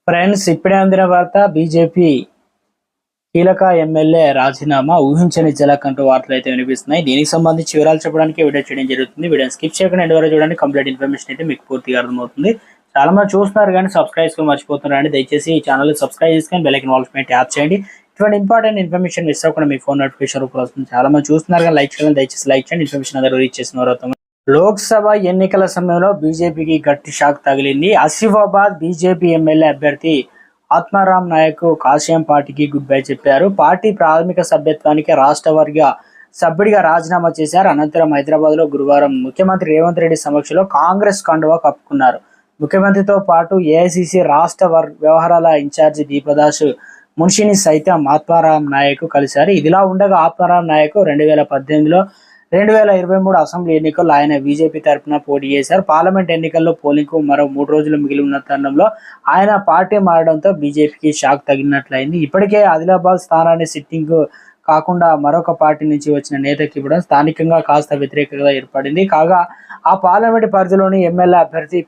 Friends, ఇప్పుడే అందిన వార్త. బీజేపీ కీలక ఎమ్మెల్యే రాజీనామా ఊహించని జలక్ అంటూ వార్తలు అయితే వినిపిస్తున్నాయి. దీనికి సంబంధించి వివరాలు చెప్పడానికి వీడియో చేయడం జరుగుతుంది. వీడియో స్కిప్ చేయకుండా ఎండ్ వరకు చూడండి. కంప్లీట్ ఇన్ఫర్మేషన్ అయితే మీకు పూర్తిగా అర్థమవుతుంది. చాలా మంది చూస్తున్నారు కానీ సబ్స్క్రైబ్ మర్చిపోతున్నారండి. దయచేసి ఈ ఛానల్ సబ్స్క్రైబ్ చేసుకొని బెల్ ఐకాన్ ఆల్ పై ట్యాప్ చేయండి. ఇటువంటి ఇంపార్టెంట్ ఇన్ఫర్మేషన్ మిస్ అవ్వకుండా మీ ఫోన్ నోటిఫికేషన్ రూపంలో వస్తుంది. చాలా మంది చూస్తున్నారు కానీ లైక్ చేయాలని, దయచేసి లైక్ చేయండి. ఇన్ఫర్మేషన్ అందరూ రీచ్ చేసిన వారు. లోక్సభ ఎన్నికల సమయంలో బీజేపీకి గట్టి షాక్ తగిలింది. ఆసిఫాబాద్ బీజేపీ ఎమ్మెల్యే అభ్యర్థి ఆత్మారాం నాయక్ కాషాయం పార్టీకి గుడ్ బై చెప్పారు. పార్టీ ప్రాథమిక సభ్యత్వానికి రాష్ట్ర వర్గ సభ్యుడిగా రాజీనామా చేశారు. అనంతరం హైదరాబాద్ లో గురువారం ముఖ్యమంత్రి రేవంత్ రెడ్డి సమక్షంలో కాంగ్రెస్ కండువా కప్పుకున్నారు. ముఖ్యమంత్రితో పాటు ఏఐసిసి రాష్ట్ర వ్యవహారాల ఇన్ఛార్జి దీపదాస్ మున్షిని సైతం ఆత్మారాం నాయక్ కలిశారు. ఇదిలా ఉండగా ఆత్మారాం నాయక్ 2018లో 2023 అసెంబ్లీ ఎన్నికల్లో ఆయన బీజేపీ తరఫున పోటీ చేశారు. పార్లమెంట్ ఎన్నికల్లో పోలింగ్ కు మరో 3 రోజులు మిగిలి ఉన్న తరుణంలో ఆయన పార్టీ మారడంతో బీజేపీకి షాక్ తగిలినట్లయింది. ఇప్పటికే ఆదిలాబాద్ స్థానాన్ని సిట్టింగ్ కాకుండా మరొక పార్టీ నుంచి వచ్చిన నేతకి ఇవ్వడం స్థానికంగా కాస్త వ్యతిరేకత ఏర్పడింది. కాగా ఆ పార్లమెంట్ పరిధిలోని ఎమ్మెల్యే అభ్యర్థి